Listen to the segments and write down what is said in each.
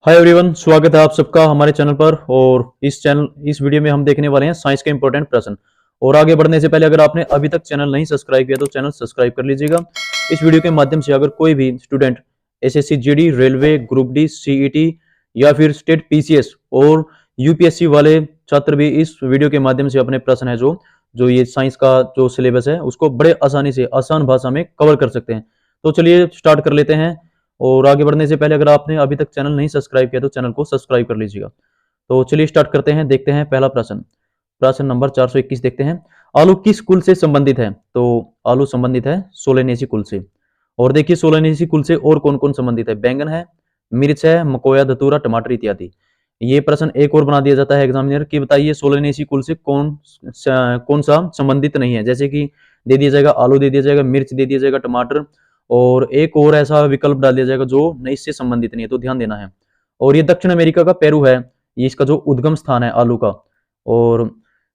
Hi everyone, स्वागत है आप सबका हमारे चैनल पर। और इस वीडियो में हम देखने वाले हैं साइंस के इंपॉर्टेंट प्रश्न। और आगे बढ़ने से पहले अगर आपने अभी तक चैनल नहीं सब्सक्राइब किया तो चैनल सब्सक्राइब कर लीजिएगा। इस वीडियो के माध्यम से अगर कोई भी student SSC GD, railway, group D, CET या फिर स्टेट पीसीएस और यूपीएससी वाले छात्र भी इस वीडियो के माध्यम से अपने प्रश्न है जो जो ये साइंस का जो सिलेबस है उसको बड़े आसानी से आसान भाषा में कवर कर सकते हैं। तो चलिए स्टार्ट कर लेते हैं। और आगे बढ़ने से पहले अगर आपने अभी तक चैनल नहीं सब्सक्राइब किया तो चैनल को सब्सक्राइब कर लीजिएगा। तो चलिए स्टार्ट करते हैं। देखते हैं पहला प्रश्न, प्रश्न नंबर 421 देखते हैं। आलू किस कुल से संबंधित है? तो आलू संबंधित है सोलेनेसी कुल से। और देखिए सोलेनेसी कुल से और कौन कौन संबंधित है? बैंगन है, मिर्च है, मकोया, धतूरा, टमाटर इत्यादि। ये प्रश्न एक और बना दिया जाता है एग्जामिनर की, बताइए सोलेनेसी कुल से कौन सा संबंधित नहीं है। जैसे कि दे दिया जाएगा आलू, दे दिया जाएगा मिर्च, दे दिया जाएगा टमाटर, और एक और ऐसा विकल्प डाल दिया जाएगा जो नहीं इससे संबंधित नहीं है, तो ध्यान देना है। और ये दक्षिण अमेरिका का पेरू है, ये इसका जो उद्गम स्थान है आलू का। और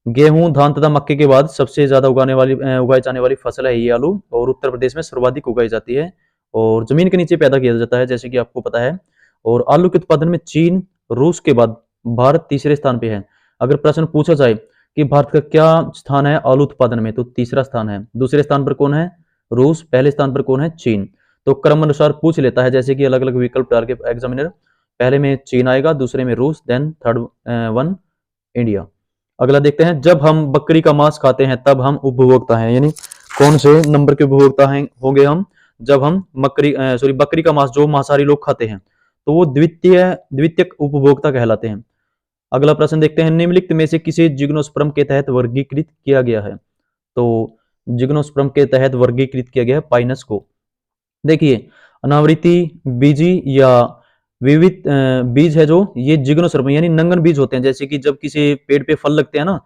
गेहूं, धान तथा मक्के के बाद सबसे ज्यादा उगाई जाने वाली फसल है ये आलू, और उत्तर प्रदेश में सर्वाधिक उगाई जाती है और जमीन के नीचे पैदा किया जाता है, जैसे कि आपको पता है। और आलू के उत्पादन में चीन, रूस के बाद भारत तीसरे स्थान पे है। अगर प्रश्न पूछा जाए कि भारत का क्या स्थान है आलू उत्पादन में, तो तीसरा स्थान है। दूसरे स्थान पर कौन है? रूस। पहले स्थान पर कौन है? चीन। तो क्रम अनुसार पूछ लेता है, जैसे कि अलग अलग विकल्प डाल के एग्जामिनर, पहले में चीन आएगा, दूसरे में रूस, देन थर्ड वन इंडिया। अगला देखते हैं, जब हम बकरी का मांस खाते हैं तब हम उपभोक्ता हैं, यानी कौन से नंबर के उपभोक्ता हैं होंगे हम? जब हम बकरी का मांस जो मांसाहारी लोग खाते हैं तो वो द्वितीयक उपभोक्ता कहलाते हैं। अगला प्रश्न देखते हैं, निम्नलिखित में से किसे जिग्नोस्पर्म के तहत वर्गीकृत किया गया है? तो जिग्नोस्पर्म के तहत वर्गीकृत किया गया है पाइनस को। देखिए अनावृति बीजी या विविध बीज है जो ये जिग्नोस्पर्म यानी नंगन बीज होते हैं। जैसे कि जब किसी पेड़ पे फल लगते हैं ना,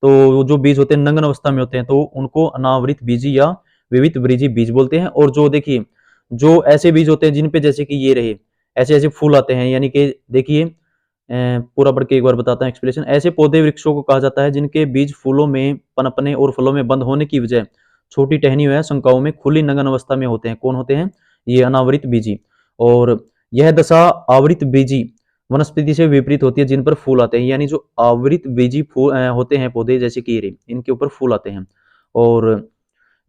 तो जो बीज होते हैं नंगन अवस्था में होते हैं, तो उनको अनावृत बीजी या विविध बीजी बीज बोलते हैं। और जो देखिए जो ऐसे बीज होते हैं जिन पे जैसे कि ये रहे ऐसे ऐसे फूल आते हैं, यानी कि देखिए पूरा पढ़ के एक बार बताता हूँ एक्सप्लेनेशन। ऐसे पौधे वृक्षों को कहा जाता है जिनके बीज फूलों में पनपने और फलों में बंद होने की वजह छोटी टहनियों या शंकाओं में खुली नंगन अवस्था में होते हैं। कौन होते हैं? ये अनावृत बीजी। और यह दशा आवृत बीजी वनस्पति से विपरीत होती है जिन पर फूल आते हैं, यानी जो आवृत बीजी फूल होते हैं पौधे जैसे कि ये इनके ऊपर फूल आते हैं। और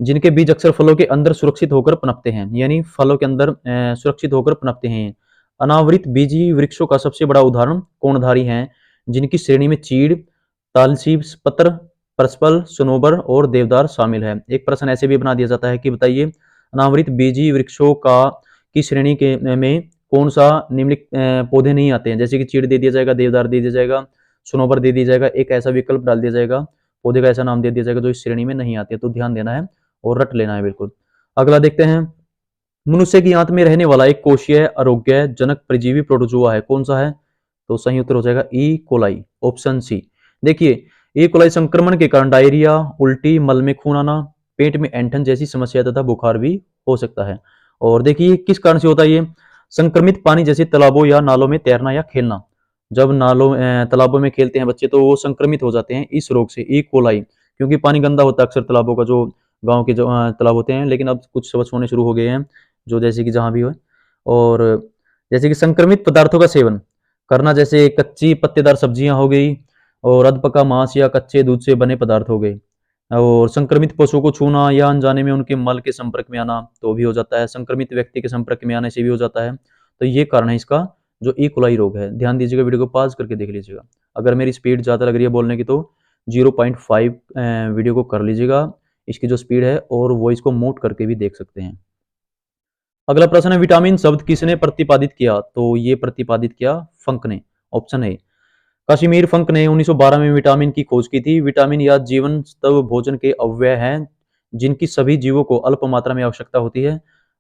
जिनके बीज अक्सर फलों के अंदर सुरक्षित होकर पनपते हैं, यानी फलों के अंदर सुरक्षित होकर पनपते हैं। अनावृत बीजी वृक्षों का सबसे बड़ा उदाहरण कोणधारी हैं, जिनकी श्रेणी में चीड़, तालसी पत्र, परस्पल, सनोबर और देवदार शामिल है। एक प्रश्न ऐसे भी बना दिया जाता है कि बताइए अनावृत बीजी वृक्षों का की श्रेणी के में कौन सा निम्नलिखित पौधे नहीं आते हैं? जैसे कि चीड़ दे दिया जाएगा, देवदार दे दिया जाएगा, सनोबर दे दिया जाएगा, एक ऐसा विकल्प डाल दिया जाएगा, पौधे का ऐसा नाम दे दिया जाएगा जो इस श्रेणी में नहीं आते। तो ध्यान देना है और रट लेना है बिल्कुल। अगला देखते हैं, मनुष्य की आंत में रहने वाला एक कोशीय आरोग्यजनक परजीवी प्रोटोजुआ है, कौन सा है? तो सही उत्तर हो जाएगा ई कोलाई, ऑप्शन सी। देखिए ई कोलाई संक्रमण के कारण डायरिया, उल्टी, मल में खून आना, पेट में ऐंठन जैसी समस्या तथा बुखार भी हो सकता है। और देखिए किस कारण से होता है ये? संक्रमित पानी जैसे तालाबों या नालों में तैरना या खेलना। जब तालाबों में खेलते हैं बच्चे तो वो संक्रमित हो जाते हैं इस रोग से, ई कोलाई। क्योंकि पानी गंदा होता है अक्सर तालाबों का, जो गांव के जो तालाब होते हैं, लेकिन अब कुछ स्वच्छ होने शुरू हो गए हैं जो जैसे कि जहां भी हो। और जैसे कि संक्रमित पदार्थों का सेवन करना, जैसे कच्ची पत्तेदार सब्जियां हो गई, और अधपका मांस या कच्चे दूध से बने पदार्थ हो गए। और संक्रमित पशुओं को छूना या अनजाने में उनके मल के संपर्क में आना तो भी हो जाता है। संक्रमित व्यक्ति के संपर्क में आने से भी हो जाता है। तो ये कारण है इसका जो ई कोलाई रोग है। ध्यान दीजिएगा, वीडियो को पॉज करके देख लीजिएगा। अगर मेरी स्पीड ज़्यादा लग रही है बोलने की तो 0.5 वीडियो को कर लीजिएगा इसकी जो स्पीड है, और वॉइस को म्यूट करके भी देख सकते हैं। अगला प्रश्न है, विटामिन शब्द किसने प्रतिपादित किया? तो ये प्रतिपादित किया फंक ने, ऑप्शन है। काश्मीर फंक ने 1912 में विटामिन की खोज की थी। विटामिन या जीवन सत्व भोजन के अव्यय हैं जिनकी सभी जीवों को अल्प मात्रा में आवश्यकता होती है।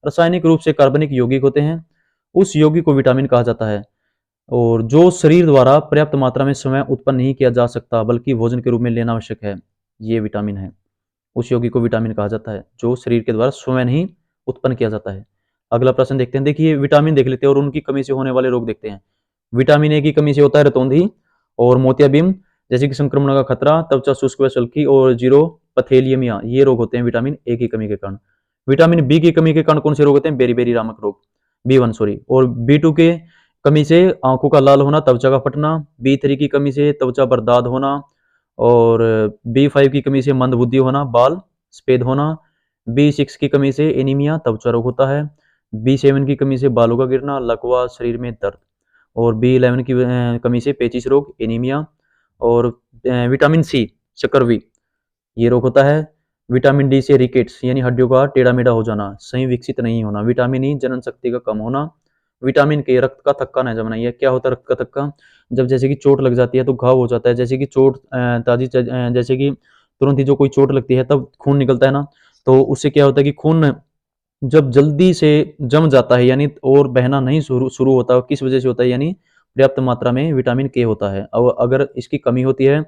रासायनिक रूप से कार्बनिक यौगिक होते हैं, उस यौगिक को विटामिन कहा जाता है। और जो शरीर द्वारा पर्याप्त मात्रा में स्वयं उत्पन्न नहीं किया जा सकता बल्कि भोजन के रूप में लेना आवश्यक है, ये विटामिन है। उस यौगिक को विटामिन कहा जाता है जो शरीर के द्वारा स्वयं ही उत्पन्न किया जाता है। अगला प्रश्न देखते हैं। देखिए विटामिन देख लेते हैं और उनकी कमी से होने वाले रोग देखते हैं। विटामिन ए की कमी से होता है रतौंधी और मोतियाबिंद जैसे कि संक्रमण का खतरा, त्वचा शुष्क व सल्की और जीरोपथेलियमिया, ये रोग होते हैं विटामिन ए की कमी के कारण। विटामिन बी की कमी के कारण कौन से रोग होते हैं? बेरी बेरी नामक रोग, B1 सॉरी। और B2 के कमी से आंखों का लाल होना, त्वचा का फटना। B3 की कमी से त्वचा पर दाद होना। और B5 की कमी से मंदबुद्धि होना, बाल सफेद होना। B6 की कमी से एनीमिया, त्वचा रोग होता है। B7 की कमी से बालों का गिरना, लकवा, शरीर में दर्द। और B11 की कमी से पेचिश रोग, एनीमिया। और विटामिन सी, शकरवी, ये रोग होता है। विटामिन डी से रिकेट्स यानी हड्डियों का टेढ़ा मेढ़ा हो जाना, सही विकसित नहीं होना। विटामिन ई, जनन शक्ति का कम होना। विटामिन के, रक्त का थक्का न जमना। ये क्या होता है रक्त का थक्का? जब जैसे कि चोट लग जाती है तो घाव हो जाता है, जैसे कि चोट जैसे कि तुरंत ही जो कोई चोट लगती है तब खून निकलता है ना, तो उससे क्या होता है कि खून जब जल्दी से जम जाता है यानी और बहना नहीं शुरू शुरू होता, किस वजह से होता है? यानी पर्याप्त मात्रा में विटामिन के होता है। और अगर इसकी कमी होती है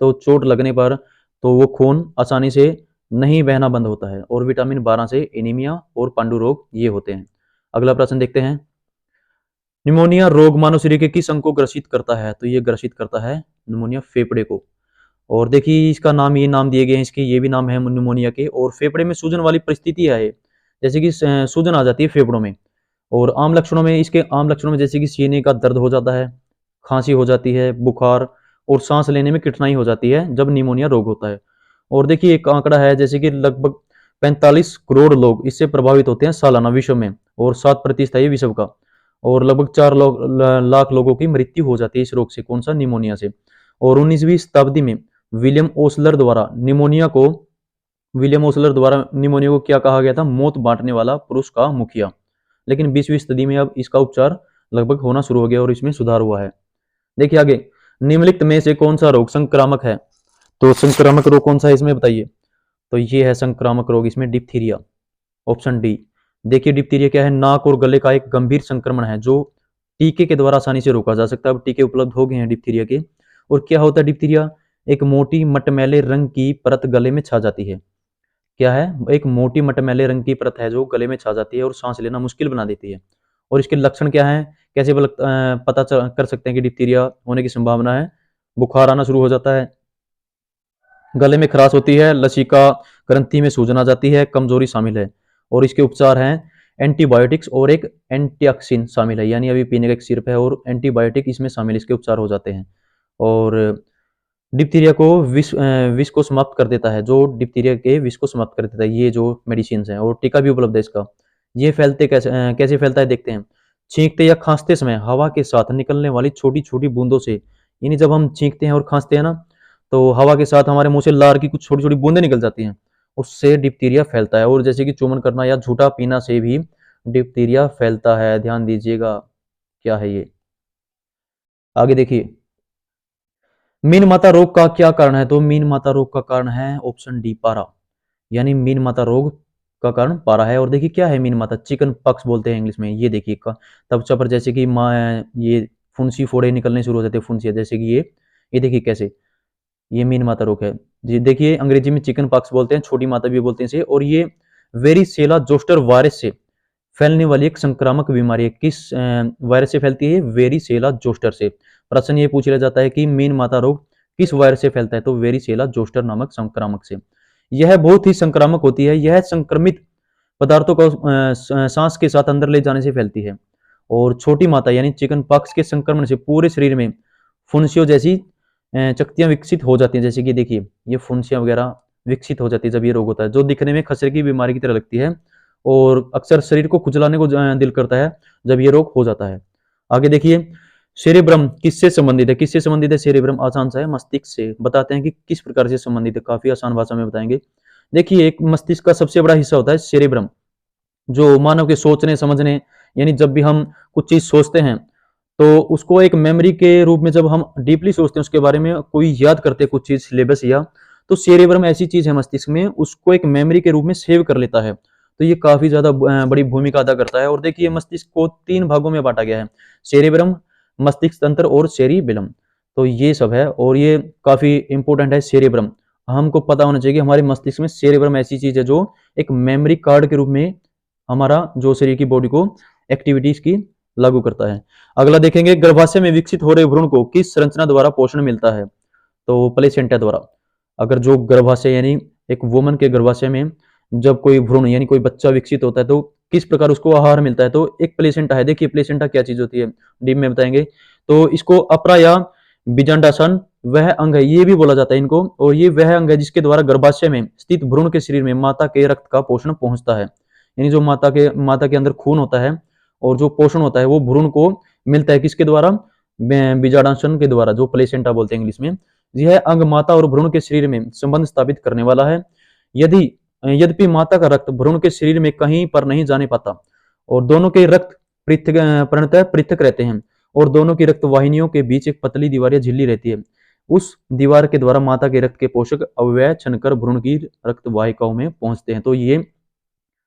तो चोट लगने पर तो वो खून आसानी से नहीं बहना बंद होता है। और विटामिन 12 से एनीमिया और पांडु रोग ये होते हैं। अगला प्रश्न देखते हैं। निमोनिया रोग मानव शरीर के किस अंग को ग्रसित करता है? तो ये ग्रसित करता है निमोनिया फेफड़े को। और देखिए इसका नाम, ये नाम दिए गए हैं इसके, ये भी नाम है निमोनिया के। और फेफड़े में सूजन वाली परिस्थिति है, जैसे कि सूजन आ जाती है फेफड़ों में। और आम लक्षणों में, इसके आम लक्षणों में जैसे कि सीने का दर्द हो जाता है, खांसी हो जाती है, बुखार और सांस लेने में कठिनाई हो जाती है जब निमोनिया रोग होता है। और देखिए एक आंकड़ा है जैसे कि लगभग 45 करोड़ लोग इससे प्रभावित होते हैं सालाना विश्व में, और 7% है विश्व का। और लगभग 4 लाख लोगों की मृत्यु हो जाती है इस रोग से, कौन सा? निमोनिया से। और 19वीं शताब्दी में विलियम ओसलर द्वारा निमोनिया को क्या कहा गया था? मौत बांटने वाला पुरुष का मुखिया। लेकिन 20वीं सदी में अब इसका उपचार लगभग होना शुरू हो गया और इसमें सुधार हुआ है। देखिए आगे, निम्नलिखित में से कौन सा रोग संक्रामक है? तो संक्रामक रोग कौन सा है इसमें बताइए? तो ये है संक्रामक रोग, इसमें डिप्थीरिया, ऑप्शन डी। देखिए डिप्थीरिया क्या है? नाक और गले का एक गंभीर संक्रमण है जो टीके के द्वारा आसानी से रोका जा सकता है। अब टीके उपलब्ध हो गए हैं डिप्थीरिया के। और क्या होता है डिप्थीरिया? एक मोटी मटमैले रंग की परत गले में छा जाती है। क्या है? एक मोटी मटमैले रंग की परत है जो गले में छा जाती है और सांस लेना मुश्किल बना देती है। और इसके लक्षण क्या हैं? कैसे पता कर सकते हैं कि डिप्थीरिया होने की संभावना है? बुखार आना शुरू हो जाता है, गले में खराश होती है, लसिका ग्रंथि में सूजन आ जाती है, कमजोरी शामिल है। और इसके उपचार हैं एंटीबायोटिक्स और एक एंटीऑक्सिन शामिल है, यानी अभी पीने का एक सिरप है और एंटीबायोटिक इसमें शामिल, इसके उपचार हो जाते हैं। और डिप्थीरिया को विष को समाप्त कर देता है, जो डिप्थीरिया के विष को समाप्त कर देता है ये जो मेडिसिन है। और टीका भी उपलब्ध है इसका। ये फैलते कैसे फैलता है देखते हैं। छींकते या खांसते समय हवा के साथ निकलने वाली छोटी छोटी बूंदों से, यानी जब हम छींकते हैं और खांसते हैं ना, तो हवा के साथ हमारे मुंह से लार की कुछ छोटी छोटी बूंदें निकल जाती हैं, उससे डिप्थीरिया फैलता है। और जैसे कि चूमन करना या झूठा पीना से भी डिप्थीरिया फैलता है, ध्यान दीजिएगा। क्या है ये? आगे देखिए, मीन माता रोग का क्या कारण है? तो मीन माता रोग का कारण है ऑप्शन डी, पारा। यानी मीन माता रोग का कारण पारा है। और देखिए क्या है मीन माता? चिकन पॉक्स बोलते हैं इंग्लिश में। ये देखिए का त्वचा पर जैसे कि ये फुंसी फोड़े निकलने शुरू हो जाते हैं, फुंसिया, जैसे कि ये देखिए कैसे, ये मीन माता रोग है जी। देखिए अंग्रेजी में चिकन पॉक्स बोलते हैं, छोटी माता भी बोलते हैं इसे। और ये वेरिसेला जोस्टर वायरस से फैलने वाली एक संक्रामक बीमारी है। किस वायरस से फैलती है? वेरिसेला जोस्टर से। प्रश्न ये पूछ लिया जाता है कि मीन माता रोग किस वायरस से फैलता है? तो वेरिसेला जोस्टर नामक संक्रामक से। यह बहुत ही संक्रामक होती है। यह संक्रमित पदार्थों को सांस के साथ अंदर ले जाने से फैलती है। और छोटी माता यानी चिकन पॉक्स के संक्रमण से पूरे शरीर में फुंसियों जैसी चकतियां विकसित हो जाती हैं। जैसे कि देखिए ये फुंसियां वगैरह विकसित हो जाती है जब ये रोग होता है, जो दिखने में खसरे की बीमारी की तरह लगती है और अक्सर शरीर को खुजलाने को दिल करता है जब ये रोग हो जाता है। आगे देखिए, सेरेब्रम किससे संबंधित है? किससे संबंधित है सेरेब्रम? आसान सा है, मस्तिष्क से। बताते हैं कि किस प्रकार से संबंधित है, काफी आसान भाषा में बताएंगे। देखिए एक मस्तिष्क का सबसे बड़ा हिस्सा होता है सेरेब्रम, जो मानव के सोचने समझने, यानी जब भी हम कुछ चीज सोचते हैं तो उसको एक मेमोरी के रूप में, जब हम डीपली सोचते हैं उसके बारे में, कोई याद करते हैं कुछ चीज सिलेबस या, तो सेरेब्रम ऐसी चीज है मस्तिष्क में, उसको एक मेमोरी के रूप में सेव कर लेता है। तो ये काफी ज्यादा बड़ी भूमिका अदा करता है। और देखिए मस्तिष्क को 3 भागों में बांटा गया है, सेरेब्रम, मस्तिष्क तंत्र और सेरिबेलम। तो ये सब है और ये काफी इंपॉर्टेंट है सेरेब्रम। हमको पता होना चाहिए कि हमारे मस्तिष्क में सेरेब्रम ऐसी चीज है जो एक मेमोरी कार्ड के रूप में हमारा जो शरीर की बॉडी को एक्टिविटीज की लागू करता है। अगला देखेंगे, गर्भाशय में विकसित हो रहे भ्रूण को किस संरचना द्वारा पोषण मिलता है? तो प्लेसेंटा द्वारा। अगर जो गर्भाशय यानी एक वुमन के गर्भाशय में जब कोई भ्रूण यानी कोई बच्चा विकसित होता है तो किस प्रकार उसको आहार मिलता है। तो एक प्लेसेंटा है, देखिए प्लेसेंटा क्या चीज होती है डीप में बताएंगे। तो इसको अपरा या बीजांडासन वह अंग है, ये भी बोला जाता है इनको, और ये वह अंग है जिसके द्वारा गर्भाशय में स्थित भ्रूण के शरीर में माता के रक्त का पोषण पहुंचता है। यानी जो माता के अंदर खून होता है और जो पोषण होता है वो भ्रूण को मिलता है, किसके द्वारा, बीजांडासन के द्वारा, जो प्लेसेंटा बोलते हैं इंग्लिश में। यह अंग माता और भ्रूण के शरीर में संबंध स्थापित करने वाला है। यदि यद्यपि माता का रक्त भ्रूण के शरीर में कहीं पर नहीं जाने पाता और दोनों के रक्त पूर्णतः पृथक रहते हैं और दोनों की रक्त वाहिनियों के बीच एक पतली दीवार या झिल्ली रहती है, उस दीवार के द्वारा माता के रक्त के पोषक अवयव छनकर भ्रूण की रक्त वाहिकाओं में पहुंचते हैं। तो ये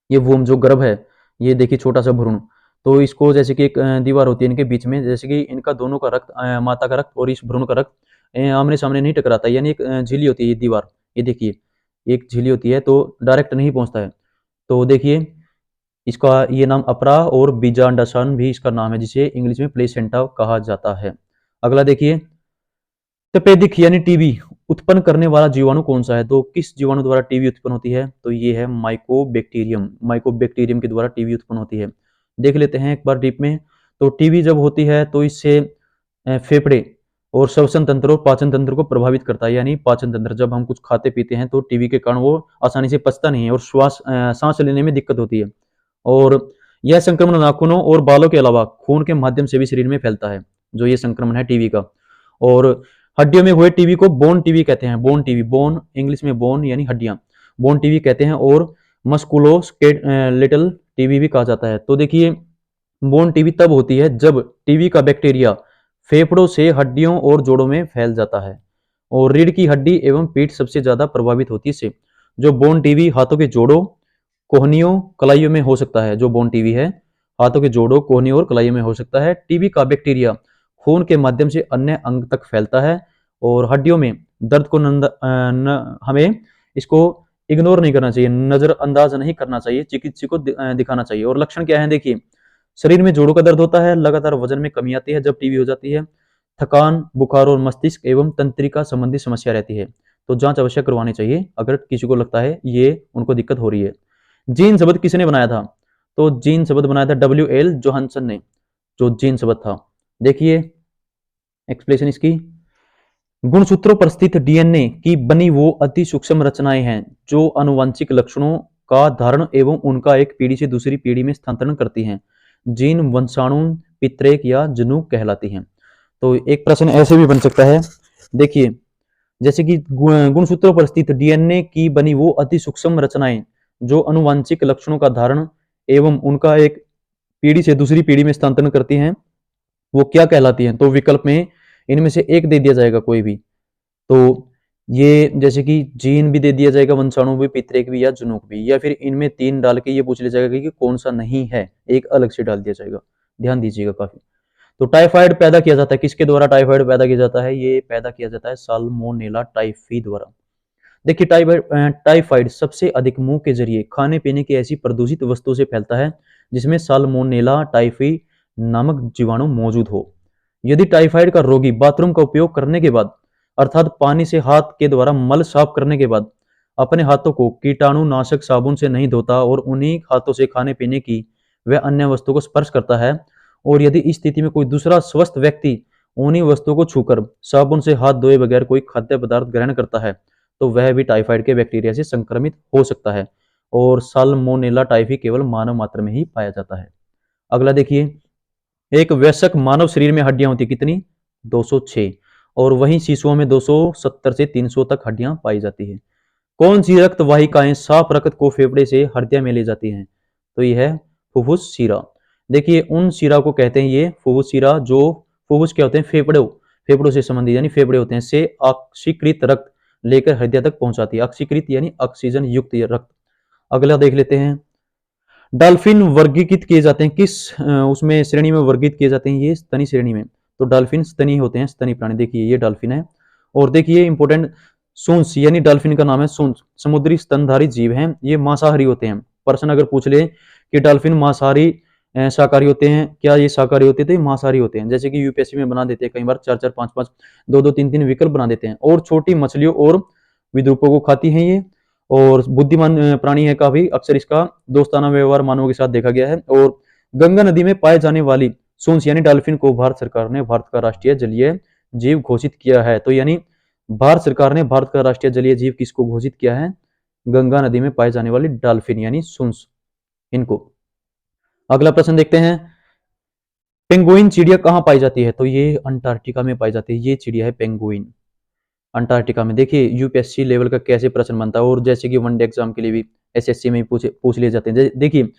वोम जो गर्भ है, ये देखिए छोटा सा भ्रूण, तो इसको जैसे कि एक दीवार होती है इनके बीच में, जैसे कि इनका दोनों का रक्त, माता का रक्त और इस भ्रूण का रक्त आमने सामने नहीं टकराता, यानी एक झिल्ली होती है ये दीवार, ये देखिए एक झिल्ली होती है, तो डायरेक्ट नहीं पहुंचता है। तो देखिए इसका ये नाम अपरा और बीजांडासन भी इसका नाम है, जिसे इंग्लिश में प्लेसेंटा कहा जाता है। अगला देखिए, तपेदिक यानी टीबी उत्पन्न करने वाला जीवाणु कौन सा है। तो किस जीवाणु द्वारा टीबी उत्पन्न होती है, तो ये है माइकोबैक्टीरियम। माइकोबैक्टीरियम के द्वारा टीबी उत्पन्न होती है। देख लेते हैं एक बार डीप में। तो टीबी जब होती है तो इससे फेफड़े और श्वसन तंत्र और पाचन तंत्र को प्रभावित करता है। यानी पाचन तंत्र, जब हम कुछ खाते पीते हैं तो टीबी के कारण वो आसानी से पचता नहीं है और सांस लेने में दिक्कत होती है। और यह संक्रमण नाखूनों और बालों के अलावा खून के माध्यम से भी शरीर में फैलता है, जो ये संक्रमण है टीबी का। और हड्डियों में हुए टीबी को बोन टीबी कहते हैं। बोन टीबी, बोन इंग्लिश में बोन यानी हड्डियां, बोन टीबी कहते हैं। और मस्कुलोस्केलेटल टीबी भी कहा जाता है। तो देखिए बोन टीबी तब होती है जब टीबी का बैक्टीरिया फेफड़ों से हड्डियों और जोड़ों में फैल जाता है, और रीढ़ की हड्डी एवं पीठ सबसे ज्यादा प्रभावित होती है इससे। जो बोन टीबी हाथों के जोड़ों, कोहनियों, कलाइयों में हो सकता है। जो बोन टीबी है हाथों के जोड़ों, कोहनियों और कलाइयों में हो सकता है। टीबी का बैक्टीरिया खून के माध्यम से अन्य अंग तक फैलता है और हड्डियों में दर्द को हमें इसको इग्नोर नहीं करना चाहिए, नजरअंदाज नहीं करना चाहिए, चिकित्सक को दिखाना चाहिए। और लक्षण क्या है देखिए, शरीर में जोड़ों का दर्द होता है, लगातार वजन में कमी आती है जब टीबी हो जाती है, थकान, बुखार और मस्तिष्क एवं तंत्रिका संबंधी समस्या रहती है। तो जांच अवश्य करवानी चाहिए अगर किसी को लगता है ये उनको दिक्कत हो रही है। जीन शब्द किसने बनाया था, तो जीन शब्द बनाया था WL जोहानसन ने, जो जीन शब्द था। देखिए एक्सप्लेनेशन इसकी, गुणसूत्रों पर स्थित डीएनए की बनी वो अति सूक्ष्म रचनाएं हैं जो आनुवंशिक लक्षणों का धारण एवं उनका एक पीढ़ी से दूसरी पीढ़ी में स्थानांतरण करती हैं। जीन वंशाणु पितरेक या जनुक कहलाती हैं। तो एक प्रश्न ऐसे भी बन सकता है, देखिए जैसे कि गुणसूत्रों पर स्थित डीएनए की बनी वो अति सूक्ष्म रचनाएं जो आनुवंशिक लक्षणों का धारण एवं उनका एक पीढ़ी से दूसरी पीढ़ी में स्थानांतरण करती हैं, वो क्या कहलाती हैं। तो विकल्प में इनमें से एक दे दिया जाएगा कोई भी। तो ये जैसे कि जीन भी दे दिया जाएगा, वंशाणु भी, पितरेक भी या जनुक भी, या फिर इनमें 3 डाल के ये पूछ लिया जाएगा कि कौन सा नहीं है, एक अलग से डाल दिया जाएगा। ध्यान दीजिएगा काफी। तो टाइफाइड पैदा किया जाता है, किसके द्वारा टाइफाइड पैदा किया जाता है, ये पैदा किया जाता है साल्मोनेला टाइफी द्वारा। देखिए टाइफाइड सबसे अधिक मुंह के जरिए खाने पीने की ऐसी प्रदूषित वस्तु से फैलता है जिसमें साल्मोनेला टाइफी नामक जीवाणु मौजूद हो। यदि टाइफाइड का रोगी बाथरूम का उपयोग करने के बाद, अर्थात पानी से हाथ के द्वारा मल साफ करने के बाद, अपने हाथों को कीटाणुनाशक साबुन से नहीं धोता और उन्हीं हाथों से खाने पीने की व अन्य वस्तुओं को स्पर्श करता है, और यदि इस स्थिति में कोई दूसरा स्वस्थ व्यक्ति उन्हीं वस्तुओं को छूकर साबुन से हाथ धोए बगैर कोई खाद्य पदार्थ ग्रहण करता है, तो वह भी टाइफाइड के बैक्टीरिया से संक्रमित हो सकता है। और साल्मोनेला टाइफी केवल मानव मात्र में ही पाया जाता है। अगला देखिए, एक वयस्क मानव शरीर में हड्डियां होती कितनी, 206, और वहीं शिशुओं में 270 से 300 तक हड्डियां पाई जाती है। कौन सी रक्त वाहिकाएं साफ रक्त को फेफड़े से हृदय में ले जाती हैं, तो यह है फुफ्फुस शिरा। देखिए उन शिरा को कहते हैं ये फुफ्फुस शिरा, जो फुफ्फुस क्या होते हैं, फेफड़ों से संबंधित यानी फेफड़े होते हैं, से ऑक्सीकृत रक्त लेकर हृदय तक पहुंचाती है। ऑक्सीकृत यानी ऑक्सीजन युक्त रक्त। अगला देख लेते हैं, डॉल्फिन वर्गीकृत किए जाते हैं किस उसमें श्रेणी में वर्गीकृत किए जाते हैं, ये स्तनी श्रेणी में। तो डॉल्फिन स्तनी होते हैं, स्तनी प्राणी। देखिए ये डॉल्फिन है। और देखिए इंपोर्टेंट, सूंस यानी डॉल्फिन का नाम है सूंस, समुद्री स्तनधारी जीव हैं, ये मांसाहारी होते हैं। प्रश्न अगर पूछ ले कि डॉल्फिन मांसाहारी शाकाहारी होते हैं, क्या ये शाकाहारी होते हैं, तो ये मांसाहारी होते हैं। जैसे कि यूपीएससी में बना देते हैं कई बार 4-4, 5-5, 2-2, 3-3 विकल्प बना देते हैं। और छोटी मछलियों और विद्रुपों को खाती हैं ये, और बुद्धिमान प्राणी है, काफी अक्सर इसका दोस्ताना व्यवहार मानवों के साथ देखा गया है। और गंगा नदी में पाए जाने वाली सूंस यानी डॉल्फिन को भारत सरकार ने भारत का राष्ट्रीय जलीय जीव घोषित किया है। तो यानी भारत सरकार ने भारत का राष्ट्रीय जलीय जीव किसको घोषित किया है? गंगा नदी में पाई जाने वाली डॉल्फिन यानी सूंस, इनको। अगला प्रश्न देखते हैं, पेंगुइन चिड़िया कहाँ पाई जाती है? तो ये अंटार्कटिका में पाई जाती है। ये चिड़िया है पेंगुइन, अंटार्कटिका में। देखिए यूपीएससी लेवल का कैसे प्रश्न बनता है, और जैसे कि वनडे एग्जाम के लिए भी एसएससी में पूछ लिए जाते हैं। देखिए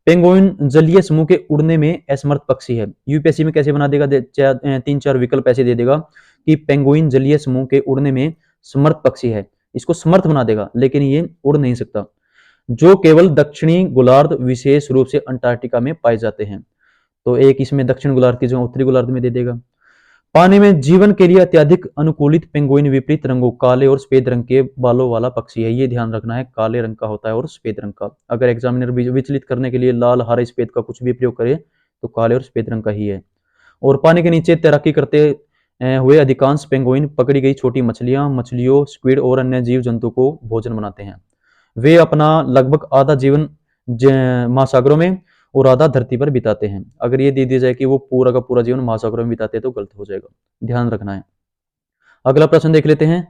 पेंगुइन जलीय समूह के उड़ने में असमर्थ पक्षी है। यूपीएससी में कैसे बना देगा, 3-4 विकल्प ऐसे दे देगा कि पेंगुइन जलीय समूह के उड़ने में समर्थ पक्षी है, इसको समर्थ बना देगा, लेकिन ये उड़ नहीं सकता, जो केवल दक्षिणी गोलार्ध विशेष रूप से अंटार्कटिका में पाए जाते हैं। तो एक इसमें दक्षिण गोलार्ध की जगह उत्तरी गोलार्ध में दे देगा। पानी में जीवन के लिए अत्यधिक अनुकूलित पेंगुइन विपरीत रंगों काले और सफेद रंग के बालों वाला पक्षी है। ये ध्यान रखना है, काले रंग का होता है और सफेद रंग का। अगर एग्जामिनर विचलित करने के लिए लाल, हरे, सफेद का कुछ भी प्रयोग करे तो काले और सफेद रंग का ही है। और पानी के नीचे तैराकी करते हुए अधिकांश पेंगुइन पकड़ी गई छोटी मछलियों, स्क्विड और अन्य जीव जंतु को भोजन बनाते हैं। वे अपना लगभग आधा जीवन महासागरों में और आधा धरती पर बिताते हैं। अगर ये दे दिया जाए कि वो पूरा का पूरा जीवन महासागरों में बिताते हैं तो गलत हो जाएगा, ध्यान रखना है। अगला प्रश्न देख लेते हैं,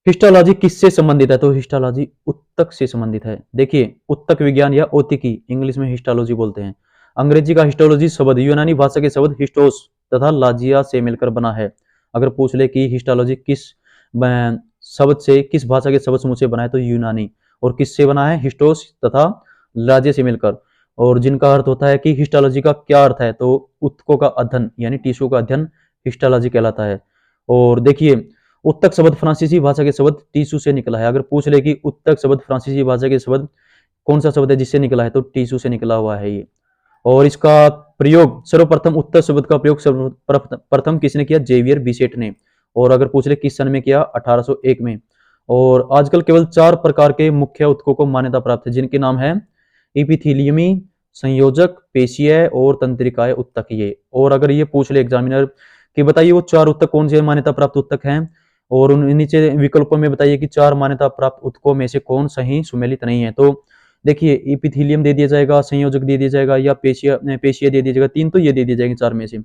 हिस्टोलॉजी किससे संबंधित है? तो हिस्टोलॉजी उत्तक से संबंधित है। देखिए उत्तक विज्ञान या ओतिकी, इंग्लिश में हिस्टोलॉजी बोलते हैं। अंग्रेजी का हिस्टोलॉजी शब्द यूनानी भाषा के शब्द हिस्टोस तथा लाजिया से मिलकर बना है। अगर पूछ ले कि हिस्टोलॉजी किस शब्द से, किस भाषा के शब्द समूह से बना है, तो यूनानी। और किससे बना है? हिस्टोस तथा लाजिया से मिलकर। और जिनका अर्थ होता है कि हिस्टोलॉजी का क्या अर्थ है, तो उत्तकों का अध्ययन यानी टिश्यू का अध्ययन हिस्टोलॉजी कहलाता है। और देखिए उत्तक शब्द फ्रांसीसी भाषा के शब्द टिश्यू से निकला है। अगर पूछ ले कि उत्तक शब्द फ्रांसीसी भाषा के शब्द कौन सा शब्द है जिससे निकला है, तो टिश्यू से निकला हुआ है ये। और इसका प्रयोग सर्वप्रथम उत्तक शब्द का प्रयोग सर्वप्रथम किसने किया? जेवियर बिसेट ने। और अगर पूछ ले किस सन में किया? 1801 में। और आजकल केवल 4 प्रकार के मुख्य उत्तकों को मान्यता प्राप्त है, जिनके नाम है इपिथीलियमी, संयोजक, पेशीय और तंत्रिकाय उत्तक ये। और अगर ये पूछ ले एग्जामिनर कि बताइए वो 4 उत्तक कौन से मान्यता प्राप्त उत्तक हैं, और उन नीचे विकल्पों में बताइए कि 4 मान्यता प्राप्त उत्तकों में से कौन सही सुमेलित नहीं है। तो देखिए इपिथीलियम दे दिया जाएगा, संयोजक दे दिया जाएगा, या पेशीय दे दिया जाएगा। 3 तो ये दे दिए जाएंगे 4 में से,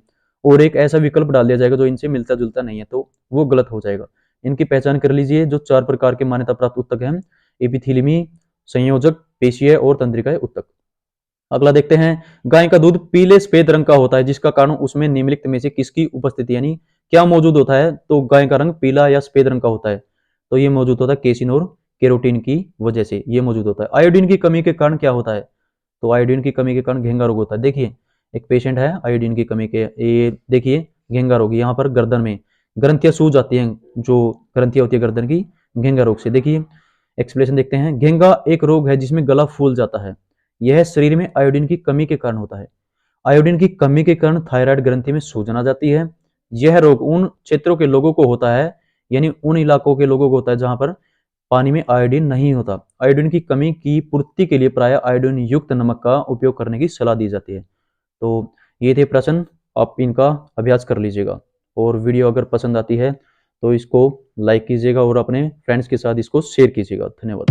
और एक ऐसा विकल्प डाल दिया जाएगा जो इनसे मिलता जुलता नहीं है, तो वो गलत हो जाएगा। इनकी पहचान कर लीजिए। जो 4 प्रकार के मान्यता प्राप्त उत्तक हैं, इपिथीलियमी, संयोजक, पेशीय और तंत्रिकाय उत्तक। अगला देखते हैं, गाय का दूध पीले सफेद रंग का होता है, जिसका कारण उसमें निम्नलिखित में से किसकी उपस्थिति यानी क्या मौजूद होता है? तो गाय का रंग पीला या सफेद रंग का होता है, तो ये मौजूद होता है केसिन और केरोटीन की वजह से ये मौजूद होता है। आयोडीन की कमी के कारण क्या होता है? तो आयोडीन की कमी के कारण घेंगा रोग होता है। देखिए एक पेशेंट है आयोडीन की कमी के, ये देखिए घेंगा रोग, यहाँ पर गर्दन में ग्रंथियां सूज जाती हैं, जो ग्रंथियां होती है गर्दन की, घेंगा रोग से। देखिए एक्सप्लेनेशन देखते हैं, घेंगा एक रोग है जिसमें गला फूल जाता है। यह शरीर में आयोडीन की कमी के कारण होता है। आयोडीन की कमी के कारण थायराइड ग्रंथि में सूजन आ जाती है। यह रोग उन क्षेत्रों के लोगों को होता है, यानी उन इलाकों के लोगों को होता है जहां पर पानी में आयोडीन नहीं होता। आयोडीन की कमी की पूर्ति के लिए प्राय आयोडीन युक्त नमक का उपयोग करने की सलाह दी जाती है। तो ये थे प्रश्न, आप इनका अभ्यास कर लीजिएगा। और वीडियो अगर पसंद आती है तो इसको लाइक कीजिएगा और अपने फ्रेंड्स के साथ इसको शेयर कीजिएगा। धन्यवाद।